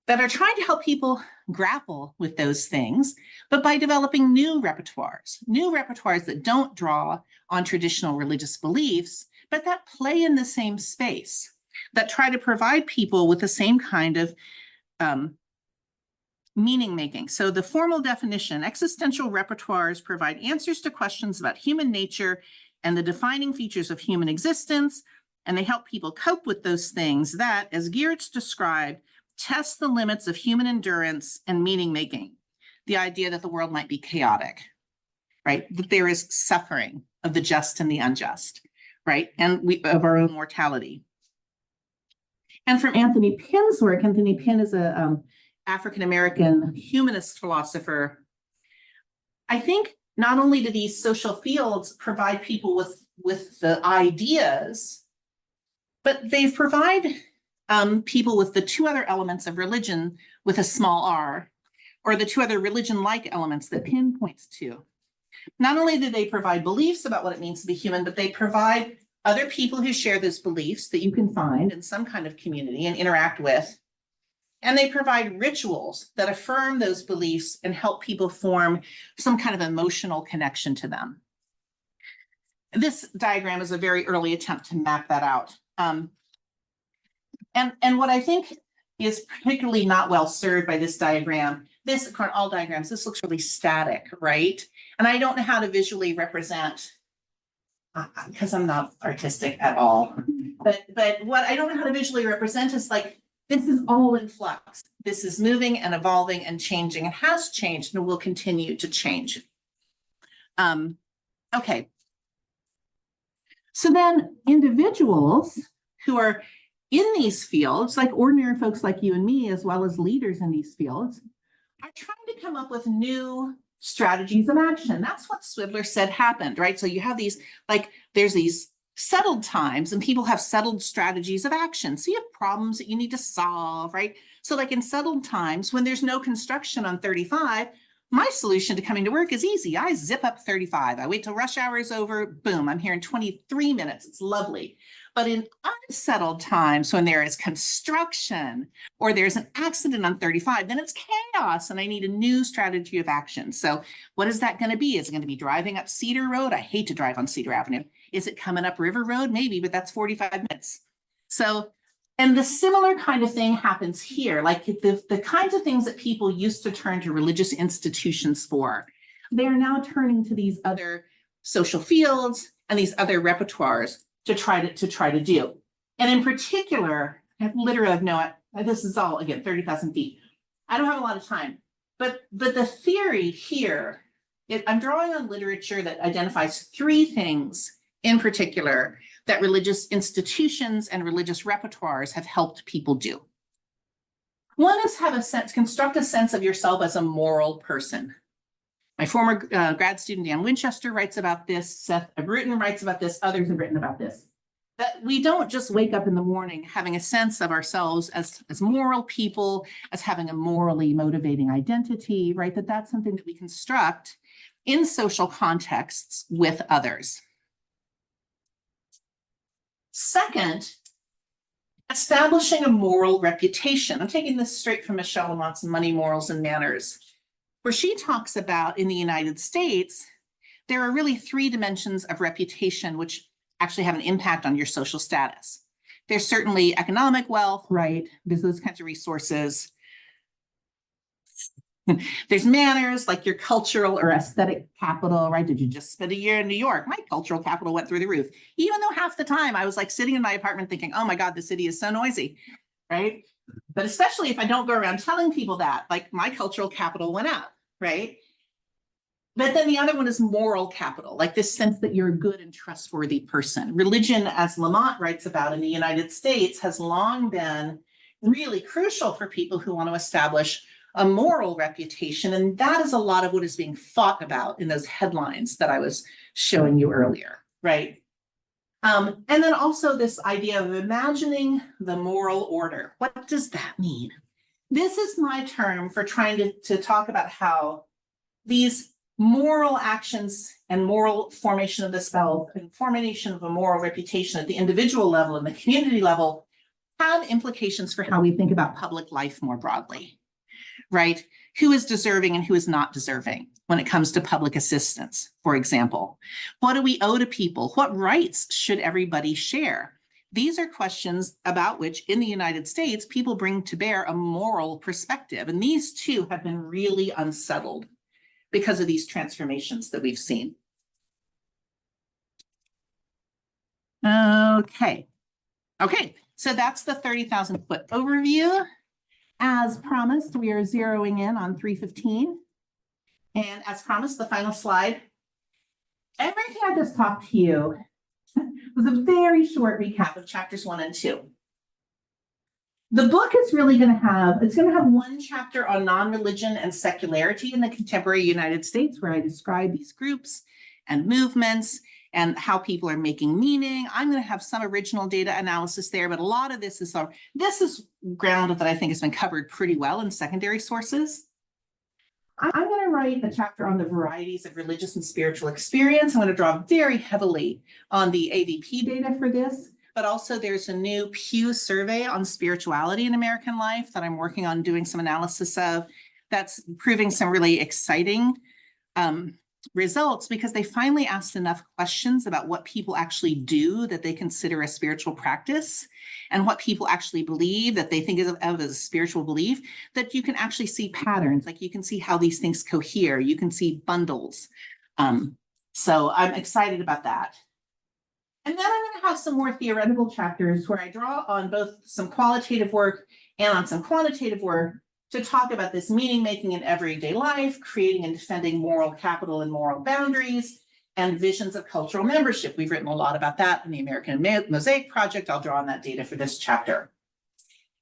that are trying to help people grapple with those things, but by developing new repertoires that don't draw on traditional religious beliefs, but that play in the same space, that try to provide people with the same kind of meaning making. So the formal definition, existential repertoires provide answers to questions about human nature and the defining features of human existence, and they help people cope with those things that, as Geertz described, test the limits of human endurance and meaning making. The idea that the world might be chaotic, right? That there is suffering of the just and the unjust, right? And of our own mortality. And from Anthony Pinn's work, Anthony Pinn is a African-American humanist philosopher. I think not only do these social fields provide people with the ideas, but they provide people with the two other elements of religion with a small r, or the two other religion-like elements that Pinn points to. Not only do they provide beliefs about what it means to be human, but they provide other people who share those beliefs that you can find in some kind of community and interact with. And they provide rituals that affirm those beliefs and help people form some kind of emotional connection to them. This diagram is a very early attempt to map that out. And what I think is particularly not well served by this diagram, all diagrams, this looks really static, right? And I don't know how to visually represent, because I'm not artistic at all, but what I don't know how to visually represent is like, this is all in flux. This is moving and evolving and changing. It has changed and will continue to change. Okay. So then individuals who are in these fields, like ordinary folks like you and me, as well as leaders in these fields, are trying to come up with new strategies of action. That's what Swidler said happened, right? So you have these, there's these settled times and people have settled strategies of action. So you have problems that you need to solve, right? So in settled times, when there's no construction on 35, my solution to coming to work is easy. I zip up 35. I wait till rush hour is over. Boom, I'm here in 23 minutes. It's lovely. But in unsettled times, when there is construction or there's an accident on 35, then it's chaos and I need a new strategy of action. So what is that going to be? Is it going to be driving up Cedar Road? I hate to drive on Cedar Avenue. Is it coming up River Road? Maybe, but that's 45 minutes. So, and the similar kind of thing happens here. Like the kinds of things that people used to turn to religious institutions for, they're now turning to these other social fields and these other repertoires to try to do. And in particular, this is all, again, 30,000 feet. I don't have a lot of time, but the theory here, I'm drawing on literature that identifies three things in particular that religious institutions and religious repertoires have helped people do. One is construct a sense of yourself as a moral person. My former grad student, Dan Winchester, writes about this. Seth Bruton writes about this. Others have written about this. That we don't just wake up in the morning having a sense of ourselves as moral people, as having a morally motivating identity, right? That's something that we construct in social contexts with others. Second, establishing a moral reputation. I'm taking this straight from Michelle Lamont's Money, Morals, and Manners, where she talks about in the United States, there are really three dimensions of reputation which actually have an impact on your social status. There's certainly economic wealth, right? There's those kinds of resources. There's manners, like your cultural or aesthetic capital, right? Did you just spend a year in New York? My cultural capital went through the roof. Even though half the time I was like sitting in my apartment thinking, oh my God, the city is so noisy, right? But especially if I don't go around telling people that, like my cultural capital went up, right? But then the other one is moral capital, like this sense that you're a good and trustworthy person. Religion, as Lamont writes about in the United States, has long been really crucial for people who want to establish a moral reputation. And that is a lot of what is being fought about in those headlines that I was showing you earlier, right? And then also this idea of imagining the moral order. What does that mean? This is my term for trying to talk about how these moral actions and moral formation of the self and formation of a moral reputation at the individual level and the community level have implications for how we think about public life more broadly, right? Who is deserving and who is not deserving when it comes to public assistance, for example? What do we owe to people? What rights should everybody share? These are questions about which in the United States, people bring to bear a moral perspective. And these two have been really unsettled because of these transformations that we've seen. Okay, so that's the 30,000 foot overview. As promised, we are zeroing in on 315. And as promised, the final slide. Everything I just talked to you was a very short recap of chapters 1 and 2. The book is really going to have, it's going to have one chapter on non-religion and secularity in the contemporary United States, where I describe these groups and movements and how people are making meaning. I'm going to have some original data analysis there, but a lot of this is ground that I think has been covered pretty well in secondary sources. I'm going to write a chapter on the varieties of religious and spiritual experience. I'm going to draw very heavily on the AVP data for this. But also there's a new Pew survey on spirituality in American life that I'm working on doing some analysis of, that's proving some really exciting results, because they finally asked enough questions about what people actually do that they consider a spiritual practice and what people actually believe that they think of as a spiritual belief, that you can actually see patterns, like you can see how these things cohere, you can see bundles. So I'm excited about that. And then I'm going to have some more theoretical chapters where I draw on both some qualitative work and on some quantitative work to talk about this meaning making in everyday life, creating and defending moral capital and moral boundaries, and visions of cultural membership. We've written a lot about that in the American Mosaic Project. I'll draw on that data for this chapter.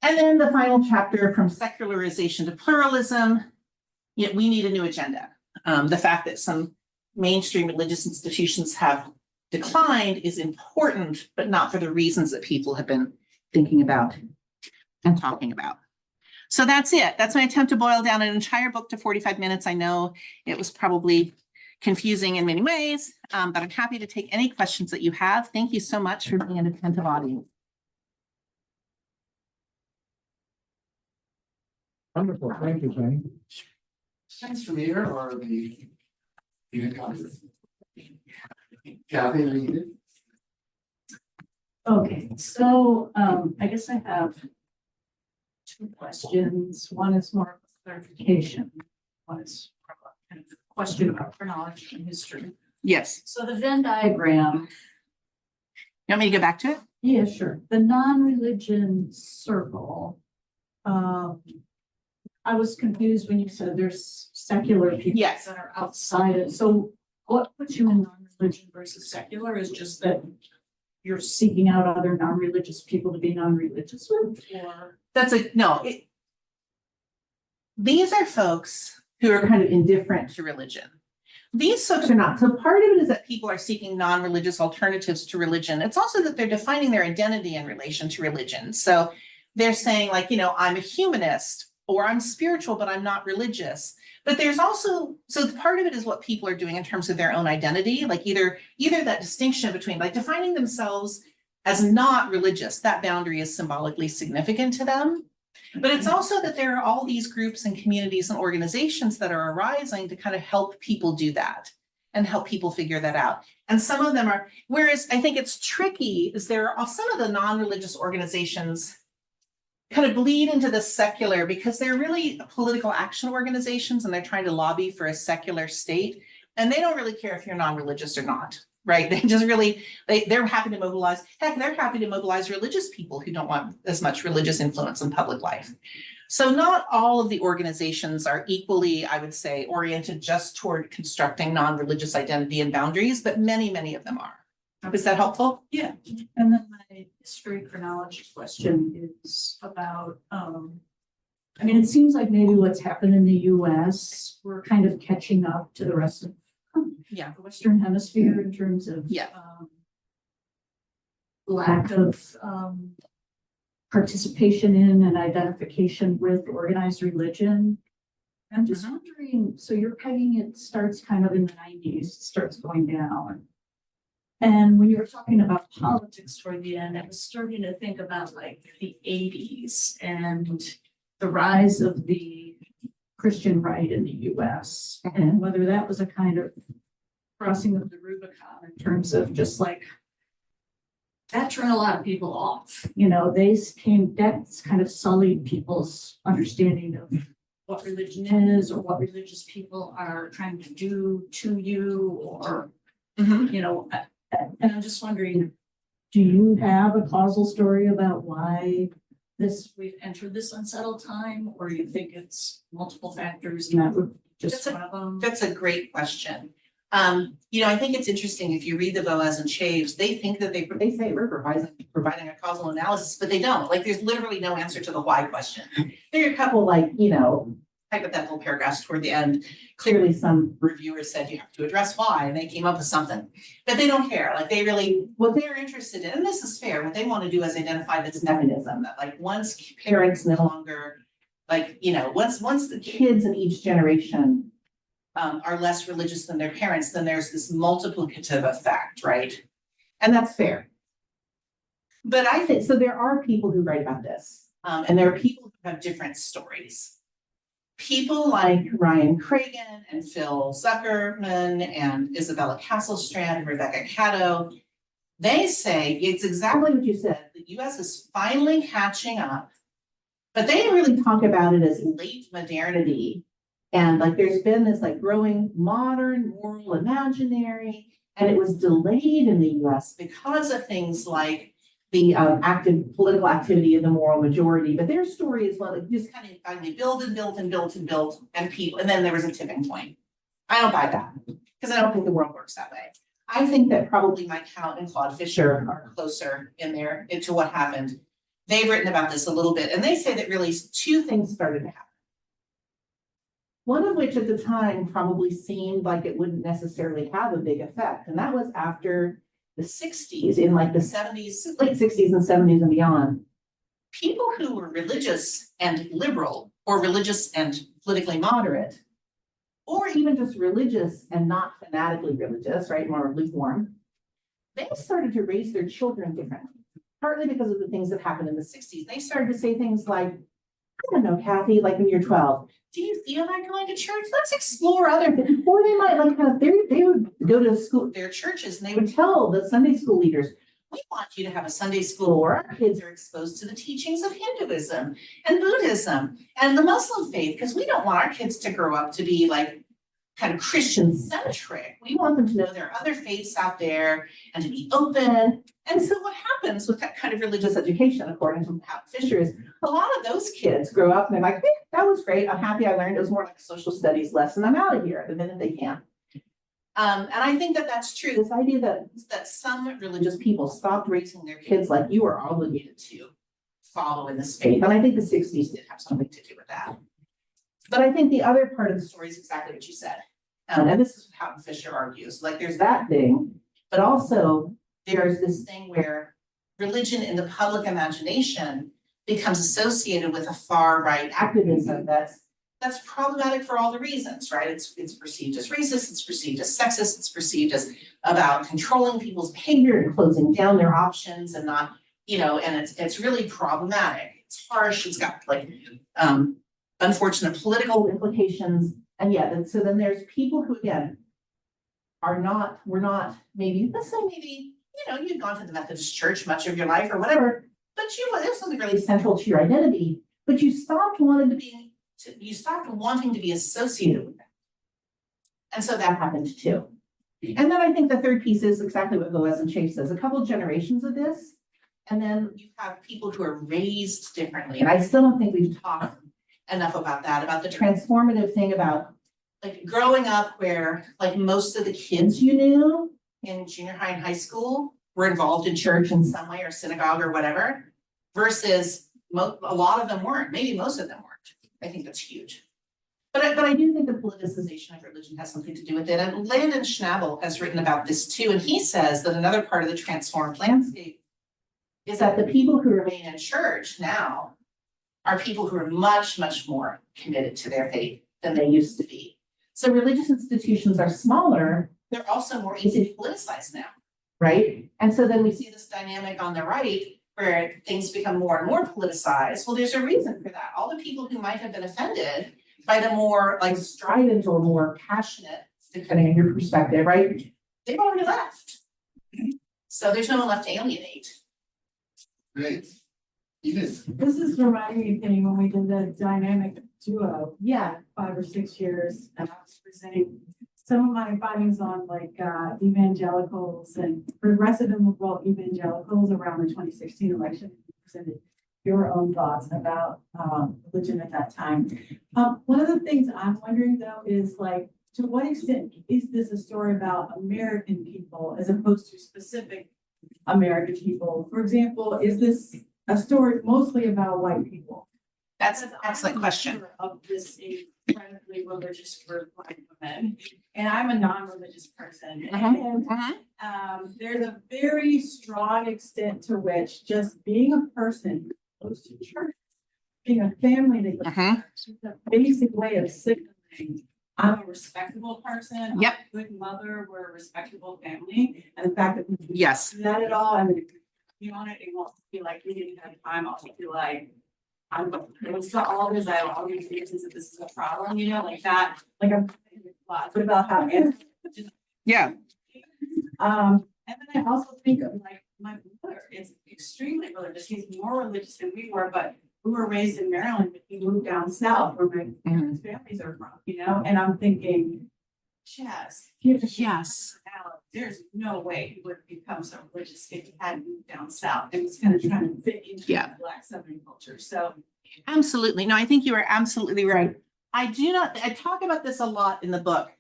And then the final chapter, from secularization to pluralism, yet we need a new agenda. The fact that some mainstream religious institutions have declined is important, but not for the reasons that people have been thinking about and talking about. So that's it. That's my attempt to boil down an entire book to 45 minutes. I know it was probably confusing in many ways, but I'm happy to take any questions that you have. Thank you so much for being an attentive audience. Wonderful, thank you, Penny. Thanks from here or the. Kathy, read it. Okay, so I guess I have two questions. One is more of a clarification. One is kind of a question about chronology and history. Yes. So the Venn diagram. You want me to go back to it? Yeah, sure. The non-religion circle. I was confused when you said there's secular people Yes. that are outside it. So what puts you in non-religion versus secular is just that you're seeking out other non-religious people to be non-religious with, or? These are folks who are kind of indifferent to religion. These folks are not. So part of it is that people are seeking non-religious alternatives to religion. It's also that they're defining their identity in relation to religion. So they're saying, like, I'm a humanist, or I'm spiritual, but I'm not religious. But there's also, so part of it is what people are doing in terms of their own identity, like either that distinction between like defining themselves as not religious, that boundary is symbolically significant to them. But it's also that there are all these groups and communities and organizations that are arising to kind of help people do that and help people figure that out. And some of them are, whereas I think it's tricky is there are some of the non-religious organizations kind of bleed into the secular because they're really political action organizations and they're trying to lobby for a secular state. And they don't really care if you're non-religious or not, right? They just really, they're happy to mobilize, heck, they're happy to mobilize religious people who don't want as much religious influence in public life. So not all of the organizations are equally, I would say, oriented just toward constructing non-religious identity and boundaries, but many, many of them are. Is that helpful? Yeah, and then my history chronology question is about, I mean, it seems like maybe what's happened in the US, we're kind of catching up to the rest of Yeah. the Western Hemisphere in terms of Yeah. lack of participation in and identification with organized religion. I'm just wondering, so you're pegging it starts kind of in the 90s, starts going down. And when you were talking about politics toward the end, I was starting to think about like the 80s and the rise of the Christian right in the US and whether that was a kind of crossing of the Rubicon in terms of just like that turned a lot of people off. You know, that's kind of sullied people's understanding of what religion is or what religious people are trying to do to you or, you know, and I'm just wondering, do you have a causal story about why we've entered this unsettled time, or you think it's multiple factors and that would just one of them? That's a great question. You know, I think it's interesting if you read the Boas and Chaves, they think that they say we're providing a causal analysis, but they don't. Like there's literally no answer to the why question. There are a couple like, you know, hypothetical paragraphs toward the end. Clearly some reviewers said you have to address why, and they came up with something, but they don't care. Like they really, what they're interested in, and this is fair, what they want to do is identify this mechanism that like once parents no longer, like, you know, once the kids in each generation are less religious than their parents, then there's this multiplicative effect, right? And that's fair. But I think, so there are people who write about this, and there are people who have different stories. People like Ryan Cragen and Phil Zuckerman and Isabella Castlestrand and Rebecca Caddo, they say it's exactly what you said. The US is finally catching up, but they didn't really talk about it as late modernity. And like there's been this like growing modern moral imaginary, and it was delayed in the US because of things like the active political activity of the moral majority. But their story is well, it just kind of finally built and built and built and built, and people, and then there was a tipping point. I don't buy that because I don't think the world works that way. I think that probably Mike Count and Claude Fisher are closer in there into what happened. They've written about this a little bit, and they say that really two things started to happen. One of which at the time probably seemed like it wouldn't necessarily have a big effect, and that was after the 60s, in like the 70s, late 60s and 70s and beyond. People who were religious and liberal, or religious and politically moderate, or even just religious and not fanatically religious, right, more lukewarm, they started to raise their children differently, partly because of the things that happened in the 60s. They started to say things like, I don't know, Kathy, like when you're 12, do you feel like going to church? Let's explore other things. Or they might like kind of, they would go to school, their churches, and they would tell the Sunday school leaders, we want you to have a Sunday school where our kids are exposed to the teachings of Hinduism and Buddhism and the Muslim faith, because we don't want our kids to grow up to be like kind of Christian centric. We want them to know there are other faiths out there and to be open. And so what happens with that kind of religious education, according to Pat Fisher, is a lot of those kids grow up and they're like, hey, that was great. I'm happy I learned. It was more like a social studies lesson. I'm out of here the minute they can. And I think that that's true. This idea that some religious people stopped raising their kids like you are obligated to follow in this faith. And I think the 60s did have something to do with that. But I think the other part of the story is exactly what you said. And this is how Fisher argues. Like there's that thing, but also there's this thing where religion in the public imagination becomes associated with a far right activism that's problematic for all the reasons, right? It's perceived as racist, it's perceived as sexist, it's perceived as about controlling people's behavior and closing down their options and not, you know, and it's really problematic. It's harsh, it's got like unfortunate political implications. And yeah, so then there's people who again we're not maybe, let's say maybe, you know, you've gone to the Methodist church much of your life or whatever, but there's something really central to your identity, but you stopped wanting to be associated with it. And so that happened too. And then I think the third piece is exactly what Boaz and Chase says, a couple of generations of this. And then you have people who are raised differently. And I still don't think we've talked enough about that, about the transformative thing about like growing up where like most of the kids you knew in junior high and high school were involved in church in some way or synagogue or whatever, versus a lot of them weren't, maybe most of them weren't. I think that's huge. But I do think the politicization of religion has something to do with it. And Landon Schnabel has written about this too. And he says that another part of the transformed landscape is that the people who remain in church now are people who are much, much more committed to their faith than they used to be. So religious institutions are smaller, they're also more easy to politicize now, right? And so then we see this dynamic on the right where things become more and more politicized. Well, there's a reason for that. All the people who might have been offended by the more like strident or more passionate, depending on your perspective, right? They've already left. So there's no one left to alienate. Great. Edith. This is reminding me, Penny, when we did the dynamic duo, Yeah. 5 or 6 years, and I was presenting some of my findings on like evangelicals and progressive and liberal evangelicals around the 2016 election. You presented your own thoughts about religion at that time. One of the things I'm wondering though is like, to what extent is this a story about American people as opposed to specific American people? For example, is this a story mostly about white people? That's an excellent question. Of this incredibly religious group, white women, and I'm a non-religious person. And there's a very strong extent to which just being a person who goes to church, being a family that goes to church, is a basic way of signaling I'm a respectable person. Yep. I'm a good mother. We're a respectable family, and the fact that we do Yes. that at all, I mean, you on it, it won't be like we didn't have time. I'll be like, I'm it's got all this. I have all these reasons that this is a problem. You know, like that. Like I'm what about how? Yeah. And then I also think of like my brother is extremely religious. He's more religious than we were, but we were raised in Maryland, but he moved down south where my parents' families are from, you know, and I'm thinking, Chaz, Yes. there's no way he would become so religious if he hadn't moved down south and was kind of trying to fit into the Black Southern culture. So Absolutely. No, I think you are absolutely right. I talk about this a lot in the book.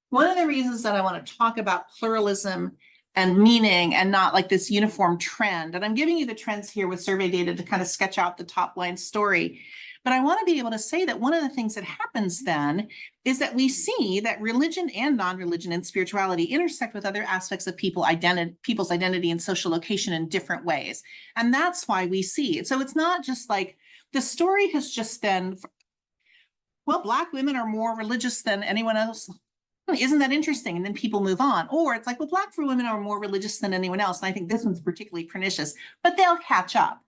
One of the reasons that I want to talk about pluralism and meaning and not like this uniform trend, and I'm giving you the trends here with survey data to kind of sketch out the top line story. But I want to be able to say that one of the things that happens then is that we see that religion and non-religion and spirituality intersect with other aspects of people's identity and social location in different ways. And that's why we see it. So it's not just like the story has just been, well, Black women are more religious than anyone else. Isn't that interesting? And then people move on. Or it's like, well, Black women are more religious than anyone else. And I think this one's particularly pernicious, but they'll catch up.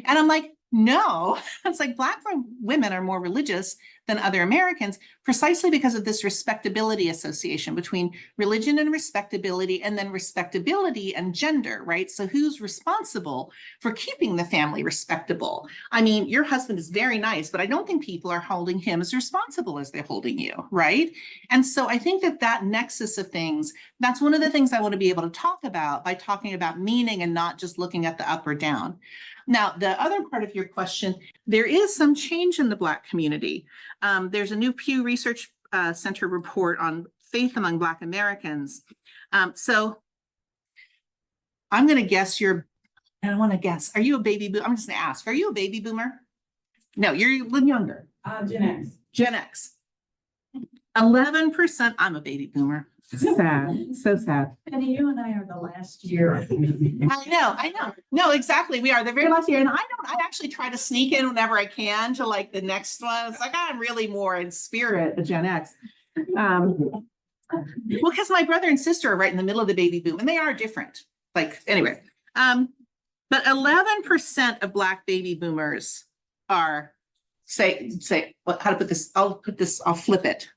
And I'm like, no, it's like Black women are more religious than other Americans precisely because of this respectability association between religion and respectability, and then respectability and gender, right? So who's responsible for keeping the family respectable? I mean, your husband is very nice, but I don't think people are holding him as responsible as they're holding you, right? And so I think that nexus of things, that's one of the things I want to be able to talk about by talking about meaning and not just looking at the up or down. Now, the other part of your question, there is some change in the Black community. There's a new Pew Research Center report on faith among Black Americans. So I'm going to guess I don't want to guess. Are you a baby boomer? I'm just going to ask, are you a baby boomer? No, you're a little younger. Gen X. Gen X. 11%. I'm a baby boomer. Sad, so sad. Penny, you and I are the last year. I know. No, exactly. We are the very last year. And I actually try to sneak in whenever I can to like the next one. It's like, I'm really more in spirit a Gen X. Well, because my brother and sister are right in the middle of the baby boom and they are different. Like, anyway. But 11% of Black baby boomers are how to put this? I'll flip it.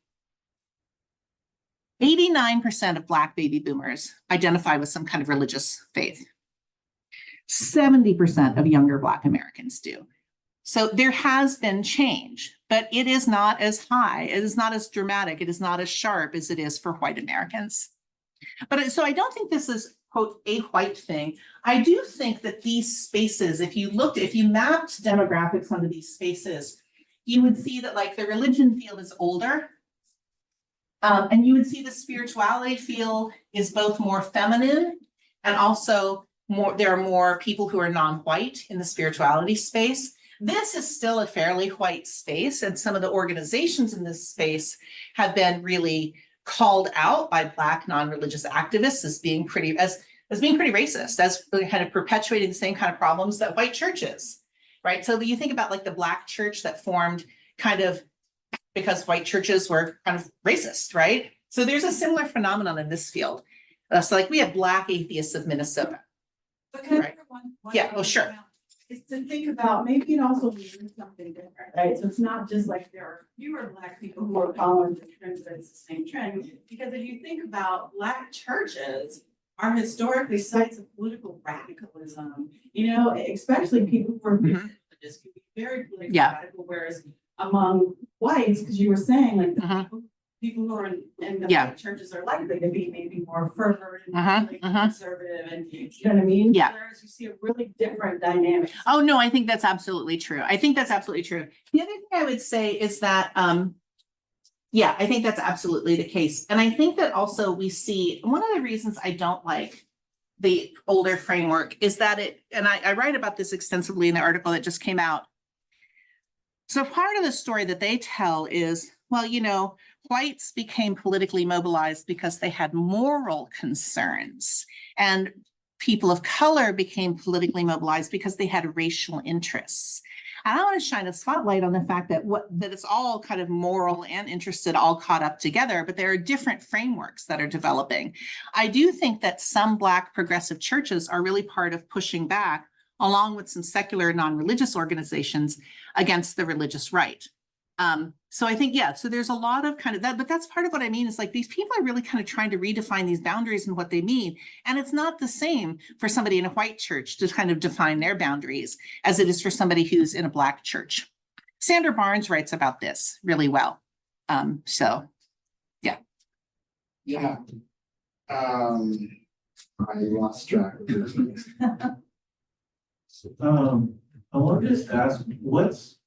89% of Black baby boomers identify with some kind of religious faith. 70% of younger Black Americans do. So there has been change, but it is not as high, it is not as dramatic, it is not as sharp as it is for white Americans. But so I don't think this is, quote, a white thing. I do think that these spaces, if you mapped demographics onto these spaces, you would see that like the religion field is older. And you would see the spirituality field is both more feminine and also there are more people who are non-white in the spirituality space. This is still a fairly white space, and some of the organizations in this space have been really called out by Black non-religious activists as being pretty racist, as kind of perpetuating the same kind of problems that white churches, right? So you think about like the Black church that formed kind of because white churches were kind of racist, right? So there's a similar phenomenon in this field. So like we have Black atheists of Minnesota. But can I Right. add one Yeah, thing oh, sure. about- Is to think about, maybe it also means something different, right? So it's not just like there are fewer Black people who are following the trends, but it's the same trend. Because if you think about Black churches are historically sites of political radicalism, especially people who are Mhm. religious can be very politically Yeah. radical, whereas among whites, because you were saying like the Mhm. people who are in the Yeah. white churches are likely to be maybe more fervent and really Mhm. conservative, and you know what I mean? Yeah. Whereas you see a really different dynamic. Oh, no, I think that's absolutely true. I think that's absolutely true. The other thing I would say is that, yeah, I think that's absolutely the case. And I think that also we see, one of the reasons I don't like the older framework is that and I write about this extensively in the article that just came out. So part of the story that they tell is, well, whites became politically mobilized because they had moral concerns, and people of color became politically mobilized because they had racial interests. And I want to shine a spotlight on the fact that it's all kind of moral and interested, all caught up together, but there are different frameworks that are developing. I do think that some Black progressive churches are really part of pushing back, along with some secular non-religious organizations, against the religious right. So I think, so there's a lot of kind of that, but that's part of what I mean is like these people are really kind of trying to redefine these boundaries and what they mean. And it's not the same for somebody in a white church to kind of define their boundaries as it is for somebody who's in a Black church. Sandra Barnes writes about this really well. Yeah. I lost track of this. I wanted to just ask, what's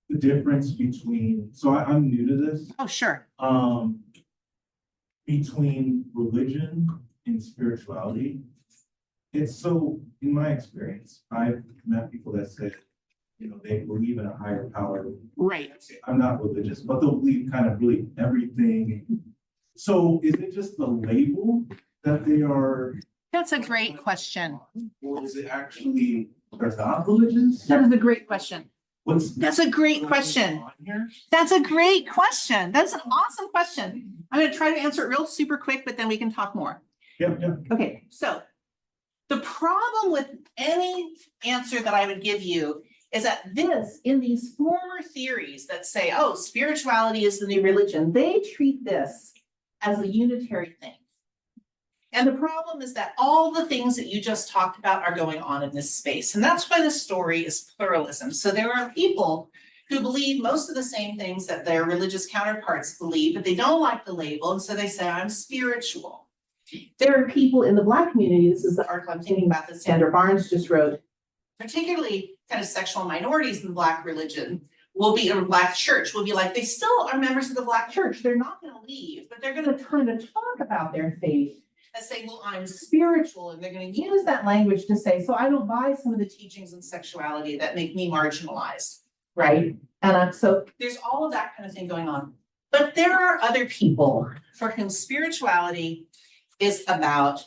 the difference between, so I'm new to this, Oh, sure. between religion and spirituality? It's so, in my experience, I've met people that say, they believe in a higher power. Right. I'm not religious, but they'll believe kind of really everything. So is it just the label that they are? That's a great question. Or is it actually, they're not religious? That is a great question. That's a great question. That's a great question. That's an awesome question. I'm going to try to answer it real super quick, but then we can talk more. Yeah. Okay, so the problem with any answer that I would give you is that in these former theories that say, oh, spirituality is the new religion, they treat this as a unitary thing. And the problem is that all the things that you just talked about are going on in this space. And that's why the story is pluralism. So there are people who believe most of the same things that their religious counterparts believe, but they don't like the label. And so they say, I'm spiritual. There are people in the Black community, this is the article I'm thinking about that Sandra Barnes just wrote, particularly kind of sexual minorities in Black religion, will be in a Black church, will be like, they still are members of the Black church. They're not going to leave, but they're going to kind of talk about their faith and say, well, I'm spiritual. And they're going to use that language to say, so I don't buy some of the teachings in sexuality that make me marginalized, right? And so there's all of that kind of thing going on. But there are other people for whom spirituality is about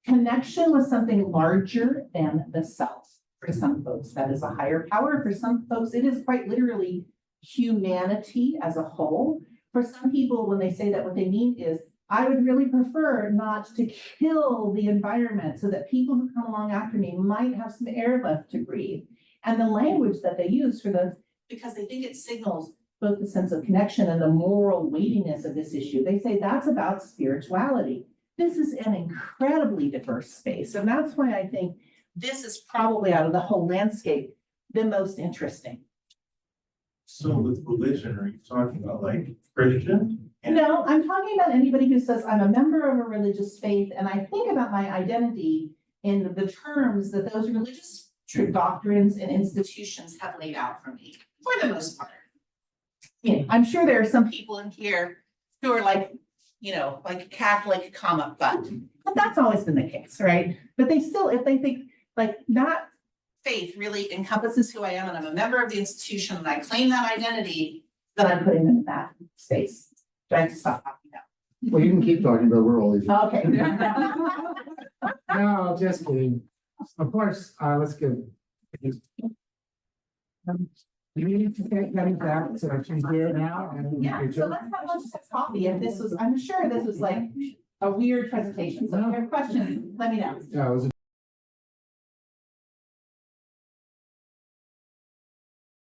connection with something larger than the self. For some folks, that is a higher power. For some folks, it is quite literally humanity as a whole. For some people, when they say that, what they mean is, I would really prefer not to kill the environment so that people who come along after me might have some air left to breathe. And the language that they use because they think it signals both the sense of connection and the moral weightiness of this issue, they say that's about spirituality. this is an incredibly diverse space. And that's why I think this is probably out of the whole landscape, the most interesting. So with religion, are you talking about like Christian? No, I'm talking about anybody who says, I'm a member of a religious faith, and I think about my identity in the terms that those religious doctrines and institutions have laid out for me, for the most part. Yeah, I'm sure there are some people in here who are like, you know, like Catholic, but that's always been the case, right? But they still, if they think like that faith really encompasses who I am, and I'm a member of the institution, and I claim that identity, then I'm putting them in that space. Do I have to stop talking now? Well, you can keep talking, but we're all leaving. Okay. No, just kidding. Of course, let's give. You need to get back to she's here now. And Yeah, so let's have lunch and coffee. If this was, I'm sure this was like a weird presentation. So if you have questions, let me know. Yeah, it was